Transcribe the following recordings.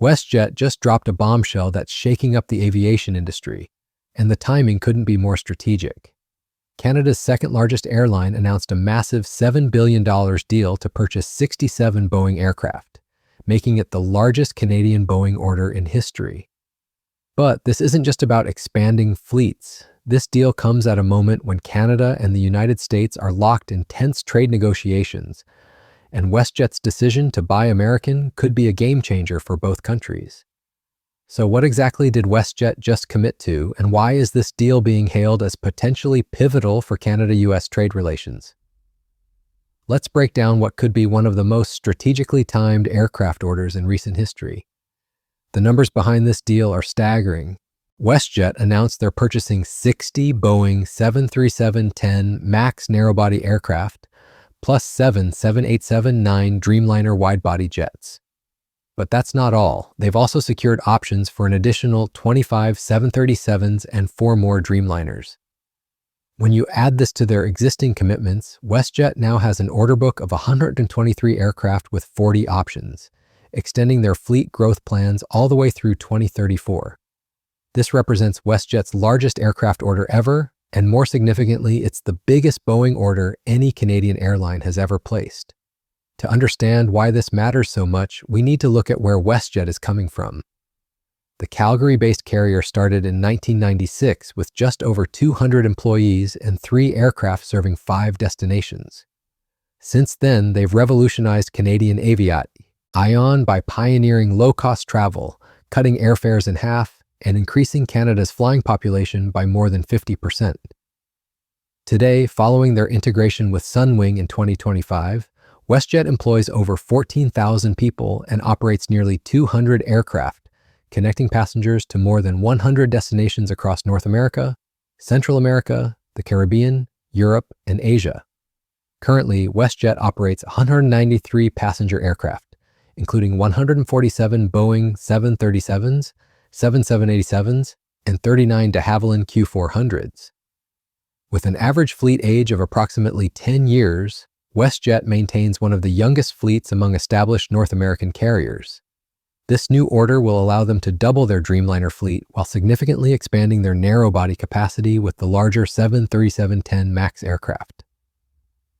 WestJet just dropped a bombshell that's shaking up the aviation industry, and the timing couldn't be more strategic. Canada's second-largest airline announced a massive $7 billion deal to purchase 67 Boeing aircraft, making it the largest Canadian Boeing order in history. But this isn't just about expanding fleets. This deal comes at a moment when Canada and the United States are locked in tense trade negotiations, and WestJet's decision to buy American could be a game changer for both countries. So what exactly did WestJet just commit to, and why is this deal being hailed as potentially pivotal for Canada-U.S. trade relations? Let's break down what could be one of the most strategically timed aircraft orders in recent history. The numbers behind this deal are staggering. WestJet announced they're purchasing 60 Boeing 737-10 MAX narrowbody aircraft, plus 7 787-9 Dreamliner widebody jets. But that's not all. They've also secured options for an additional 25 737s and 4 more Dreamliners. When you add this to their existing commitments, WestJet now has an order book of 123 aircraft with 40 options, extending their fleet growth plans all the way through 2034. This represents WestJet's largest aircraft order ever, and more significantly, it's the biggest Boeing order any Canadian airline has ever placed. To understand why this matters so much, we need to look at where WestJet is coming from. The Calgary-based carrier started in 1996 with just over 200 employees and 3 aircraft serving 5 destinations. Since then, they've revolutionized Canadian aviation by pioneering low-cost travel, cutting airfares in half, and increasing Canada's flying population by more than 50%. Today, following their integration with Sunwing in 2025, WestJet employs over 14,000 people and operates nearly 200 aircraft, connecting passengers to more than 100 destinations across North America, Central America, the Caribbean, Europe, and Asia. Currently, WestJet operates 193 passenger aircraft, including 147 Boeing 737s, 7 787s, and 39 de Havilland Q400s. With an average fleet age of approximately 10 years, WestJet maintains one of the youngest fleets among established North American carriers. This new order will allow them to double their Dreamliner fleet while significantly expanding their narrow-body capacity with the larger 737-10 MAX aircraft.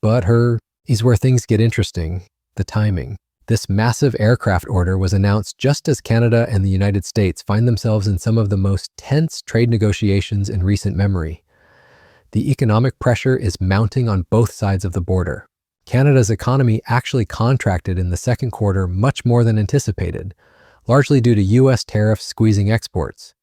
But here's where things get interesting: the timing. This massive aircraft order was announced just as Canada and the United States find themselves in some of the most tense trade negotiations in recent memory. The economic pressure is mounting on both sides of the border. Canada's economy actually contracted in the second quarter much more than anticipated, largely due to U.S. tariffs squeezing exports.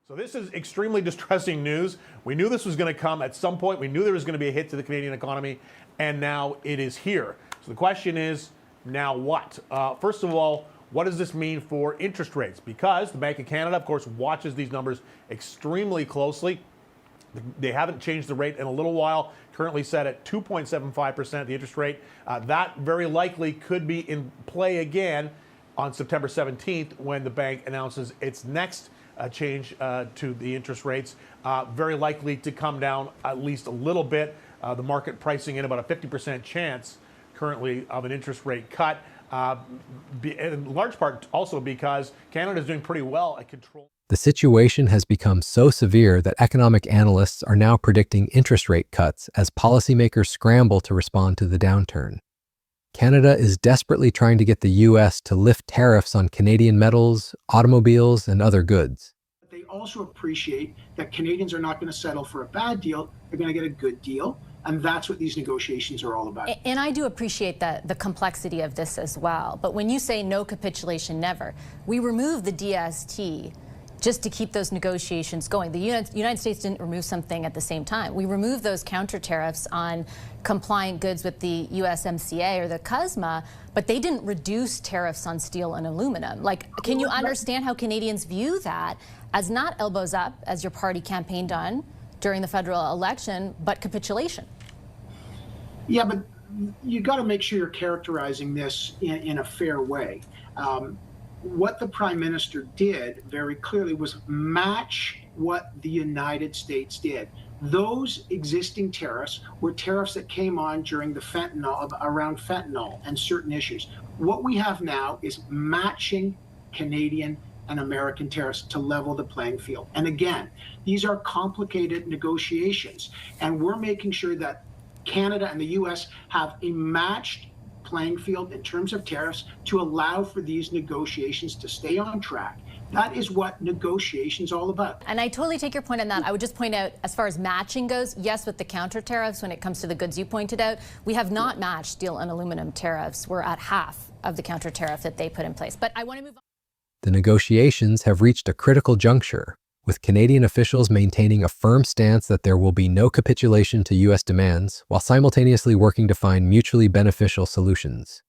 So this is extremely distressing news. We knew this was going to come at some point. We knew there was going to be a hit to the Canadian economy, and now it is here. So the question is, now what? First of all, what does this mean for interest rates? Because the Bank of Canada, of course, watches these numbers extremely closely. They haven't changed the rate in a little while, currently set at 2.75%, the interest rate. That very likely could be in play again on September 17th when the bank announces its next change to the interest rates, very likely to come down at least a little bit. The market pricing in about a 50% chance currently of an interest rate cut, in large part also because Canada is doing pretty well at control. The situation has become so severe that economic analysts are now predicting interest rate cuts as policymakers scramble to respond to the downturn. Canada is desperately trying to get the U.S. to lift tariffs on Canadian metals, automobiles, and other goods. They also appreciate that Canadians are not going to settle for a bad deal. They're going to get a good deal. And that's what these negotiations are all about. And I do appreciate the complexity of this as well. But when you say no capitulation, never, we removed the DST just to keep those negotiations going. The United States didn't remove something at the same time. We removed those counter tariffs on compliant goods with the USMCA or the CUSMA, but they didn't reduce tariffs on steel and aluminum. Like, can you understand how Canadians view that as not elbows up, as your party campaigned on during the federal election, but capitulation? Yeah, but you got to make sure you're characterizing this in a fair way. What the Prime Minister did very clearly was match what the United States did. Those existing tariffs were tariffs that came on during the around fentanyl and certain issues. What we have now is matching Canadian and American tariffs to level the playing field. And again, these are complicated negotiations, and we're making sure that Canada and the U.S. have a matched playing field in terms of tariffs to allow for these negotiations to stay on track. That is what negotiation's all about. And I totally take your point on that. I would just point out, as far as matching goes, yes, with the counter tariffs, when it comes to the goods you pointed out, we have not matched steel and aluminum tariffs. We're at half of the counter tariff that they put in place. But I want to move on. The negotiations have reached a critical juncture, with Canadian officials maintaining a firm stance that there will be no capitulation to U.S. demands, while simultaneously working to find mutually beneficial solutions.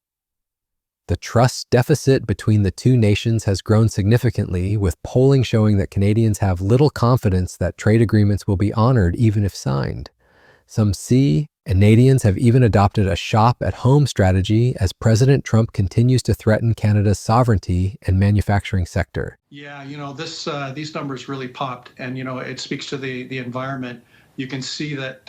The trust deficit between the two nations has grown significantly, with polling showing that Canadians have little confidence that trade agreements will be honored even if signed. Some Canadians have even adopted a shop-at-home strategy as President Trump continues to threaten Canada's sovereignty and manufacturing sector. Yeah, these numbers really popped, and it speaks to the environment. You can see that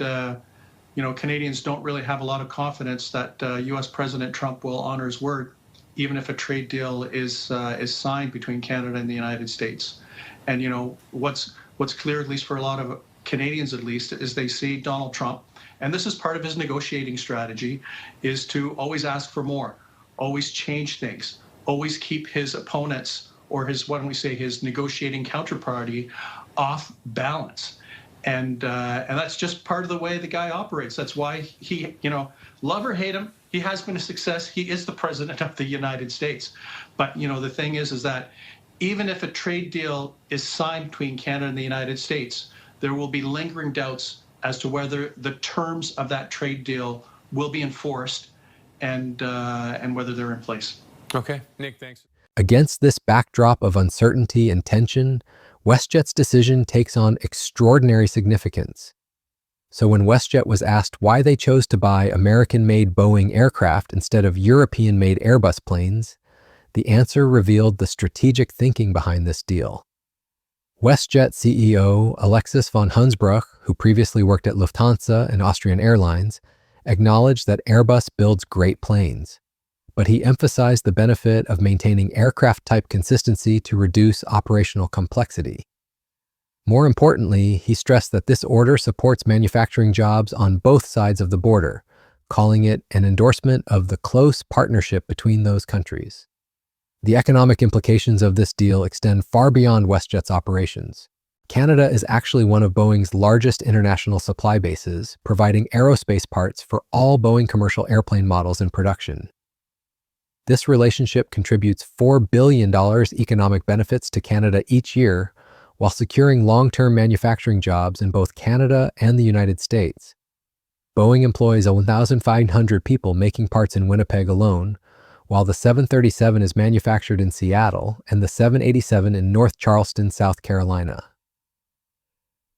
Canadians don't really have a lot of confidence that U.S. President Trump will honor his word, even if a trade deal is signed between Canada and the United States. And what's clear, at least for a lot of Canadians at least, is they see Donald Trump, and this is part of his negotiating strategy, is to always ask for more, always change things, always keep his opponents or his negotiating counterparty off balance. And that's just part of the way the guy operates. That's why he, love or hate him, he has been a success. He is the president of the United States. But, the thing is that even if a trade deal is signed between Canada and the United States, there will be lingering doubts as to whether the terms of that trade deal will be enforced and whether they're in place. Okay, Nick, thanks. Against this backdrop of uncertainty and tension, WestJet's decision takes on extraordinary significance. So when WestJet was asked why they chose to buy American-made Boeing aircraft instead of European-made Airbus planes, the answer revealed the strategic thinking behind this deal. WestJet CEO Alexis von Hunsbruch, who previously worked at Lufthansa and Austrian Airlines, acknowledged that Airbus builds great planes, but he emphasized the benefit of maintaining aircraft-type consistency to reduce operational complexity. More importantly, he stressed that this order supports manufacturing jobs on both sides of the border, calling it an endorsement of the close partnership between those countries. The economic implications of this deal extend far beyond WestJet's operations. Canada is actually one of Boeing's largest international supply bases, providing aerospace parts for all Boeing commercial airplane models in production. This relationship contributes $4 billion economic benefits to Canada each year, while securing long-term manufacturing jobs in both Canada and the United States. Boeing employs 1,500 people making parts in Winnipeg alone, while the 737 is manufactured in Seattle and the 787 in North Charleston, South Carolina.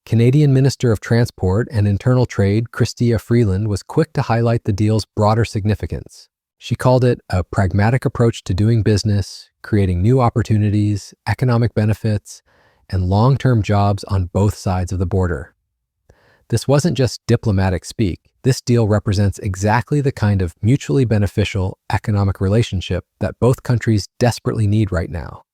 Canadian Minister of Transport and Internal Trade Chrystia Freeland was quick to highlight the deal's broader significance. She called it a pragmatic approach to doing business, creating new opportunities, economic benefits, and long-term jobs on both sides of the border. This wasn't just diplomatic speak. This deal represents exactly the kind of mutually beneficial economic relationship that both countries desperately need right now.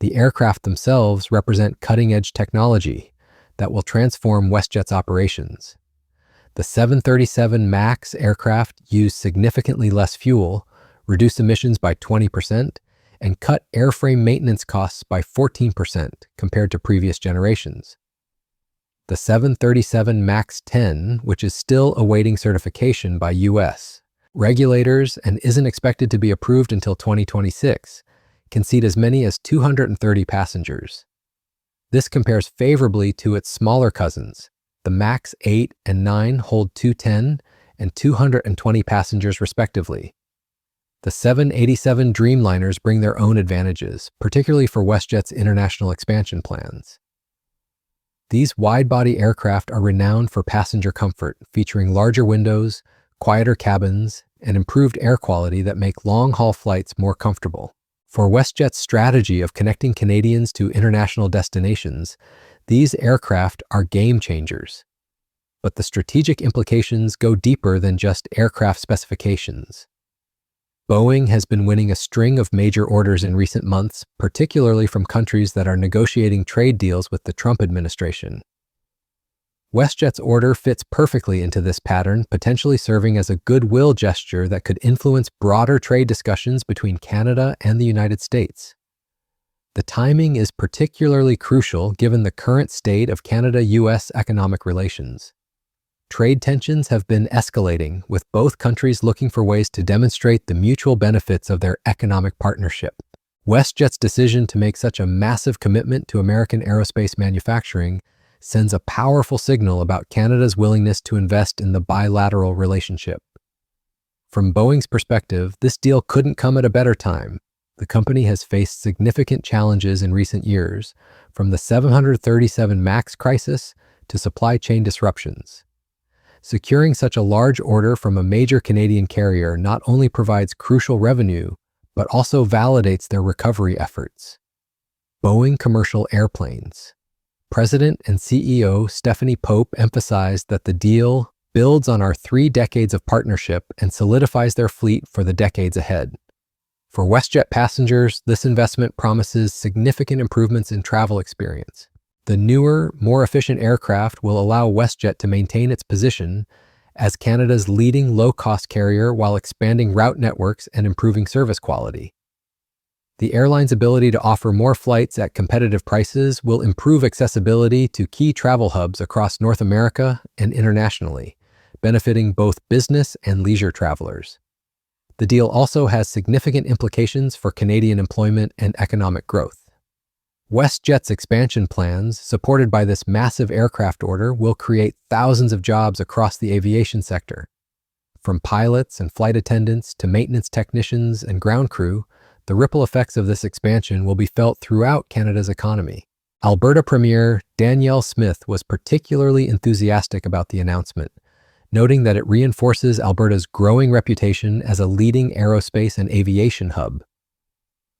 The aircraft themselves represent cutting-edge technology that will transform WestJet's operations. The 737 MAX aircraft use significantly less fuel, reduce emissions by 20%, and cut airframe maintenance costs by 14% compared to previous generations. The 737 MAX 10, which is still awaiting certification by U.S. regulators and isn't expected to be approved until 2026, can seat as many as 230 passengers. This compares favorably to its smaller cousins. The MAX 8 and 9 hold 210 and 220 passengers respectively. The 787 Dreamliners bring their own advantages, particularly for WestJet's international expansion plans. These wide-body aircraft are renowned for passenger comfort, featuring larger windows, quieter cabins, and improved air quality that make long-haul flights more comfortable. For WestJet's strategy of connecting Canadians to international destinations, these aircraft are game changers. But the strategic implications go deeper than just aircraft specifications. Boeing has been winning a string of major orders in recent months, particularly from countries that are negotiating trade deals with the Trump administration. WestJet's order fits perfectly into this pattern, potentially serving as a goodwill gesture that could influence broader trade discussions between Canada and the United States. The timing is particularly crucial given the current state of Canada-U.S. economic relations. Trade tensions have been escalating, with both countries looking for ways to demonstrate the mutual benefits of their economic partnership. WestJet's decision to make such a massive commitment to American aerospace manufacturing sends a powerful signal about Canada's willingness to invest in the bilateral relationship. From Boeing's perspective, this deal couldn't come at a better time. The company has faced significant challenges in recent years, from the 737 MAX crisis to supply chain disruptions. Securing such a large order from a major Canadian carrier not only provides crucial revenue, but also validates their recovery efforts. Boeing Commercial Airplanes. President and CEO Stephanie Pope emphasized that the deal builds on our 3 decades of partnership and solidifies their fleet for the decades ahead. For WestJet passengers, this investment promises significant improvements in travel experience. The newer, more efficient aircraft will allow WestJet to maintain its position as Canada's leading low-cost carrier while expanding route networks and improving service quality. The airline's ability to offer more flights at competitive prices will improve accessibility to key travel hubs across North America and internationally, benefiting both business and leisure travelers. The deal also has significant implications for Canadian employment and economic growth. WestJet's expansion plans, supported by this massive aircraft order, will create thousands of jobs across the aviation sector. From pilots and flight attendants to maintenance technicians and ground crew, the ripple effects of this expansion will be felt throughout Canada's economy. Alberta Premier Danielle Smith was particularly enthusiastic about the announcement, noting that it reinforces Alberta's growing reputation as a leading aerospace and aviation hub.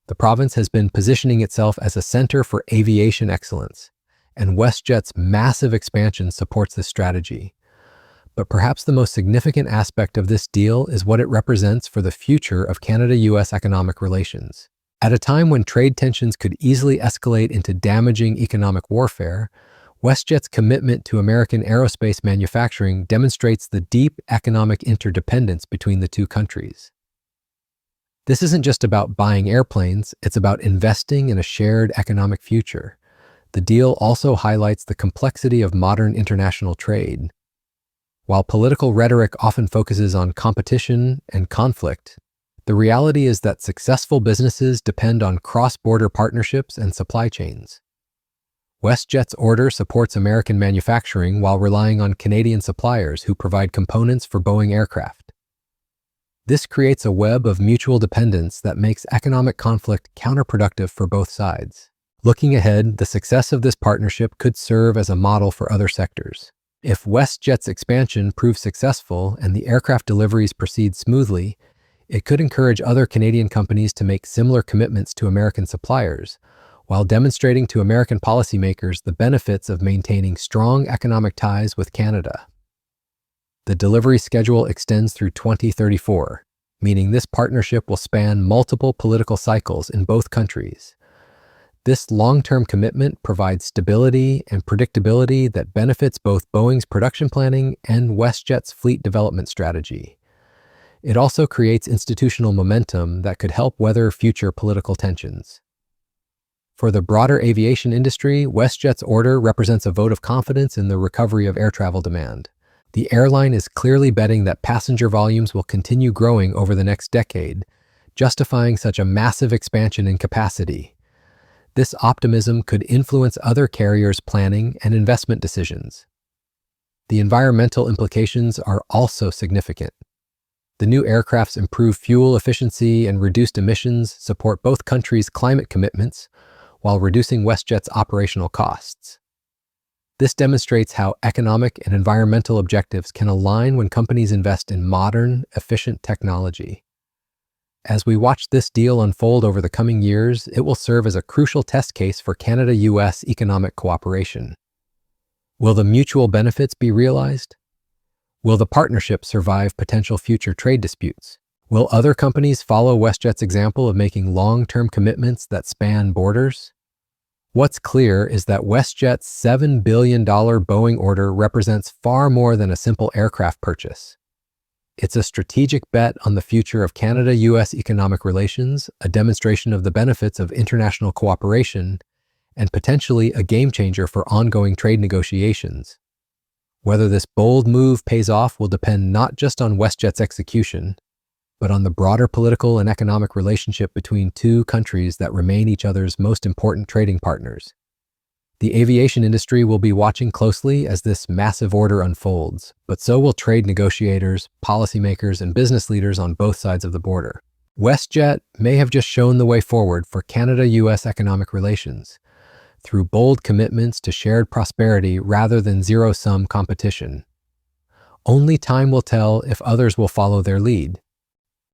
The province has been positioning itself as a center for aviation excellence, and WestJet's massive expansion supports this strategy. But perhaps the most significant aspect of this deal is what it represents for the future of Canada-U.S. economic relations. At a time when trade tensions could easily escalate into damaging economic warfare, WestJet's commitment to American aerospace manufacturing demonstrates the deep economic interdependence between the two countries. This isn't just about buying airplanes, it's about investing in a shared economic future. The deal also highlights the complexity of modern international trade. While political rhetoric often focuses on competition and conflict, the reality is that successful businesses depend on cross-border partnerships and supply chains. WestJet's order supports American manufacturing while relying on Canadian suppliers who provide components for Boeing aircraft. This creates a web of mutual dependence that makes economic conflict counterproductive for both sides. Looking ahead, the success of this partnership could serve as a model for other sectors. If WestJet's expansion proves successful and the aircraft deliveries proceed smoothly, it could encourage other Canadian companies to make similar commitments to American suppliers, while demonstrating to American policymakers the benefits of maintaining strong economic ties with Canada. The delivery schedule extends through 2034, meaning this partnership will span multiple political cycles in both countries. This long-term commitment provides stability and predictability that benefits both Boeing's production planning and WestJet's fleet development strategy. It also creates institutional momentum that could help weather future political tensions. For the broader aviation industry, WestJet's order represents a vote of confidence in the recovery of air travel demand. The airline is clearly betting that passenger volumes will continue growing over the next decade, justifying such a massive expansion in capacity. This optimism could influence other carriers' planning and investment decisions. The environmental implications are also significant. The new aircraft's improved fuel efficiency and reduced emissions support both countries' climate commitments while reducing WestJet's operational costs. This demonstrates how economic and environmental objectives can align when companies invest in modern, efficient technology. As we watch this deal unfold over the coming years, it will serve as a crucial test case for Canada-U.S. economic cooperation. Will the mutual benefits be realized? Will the partnership survive potential future trade disputes? Will other companies follow WestJet's example of making long-term commitments that span borders? What's clear is that WestJet's $7 billion Boeing order represents far more than a simple aircraft purchase. It's a strategic bet on the future of Canada-U.S. economic relations, a demonstration of the benefits of international cooperation, and potentially a game changer for ongoing trade negotiations. Whether this bold move pays off will depend not just on WestJet's execution, but on the broader political and economic relationship between two countries that remain each other's most important trading partners. The aviation industry will be watching closely as this massive order unfolds, but so will trade negotiators, policymakers, and business leaders on both sides of the border. WestJet may have just shown the way forward for Canada-U.S. economic relations, through bold commitments to shared prosperity rather than zero-sum competition. Only time will tell if others will follow their lead.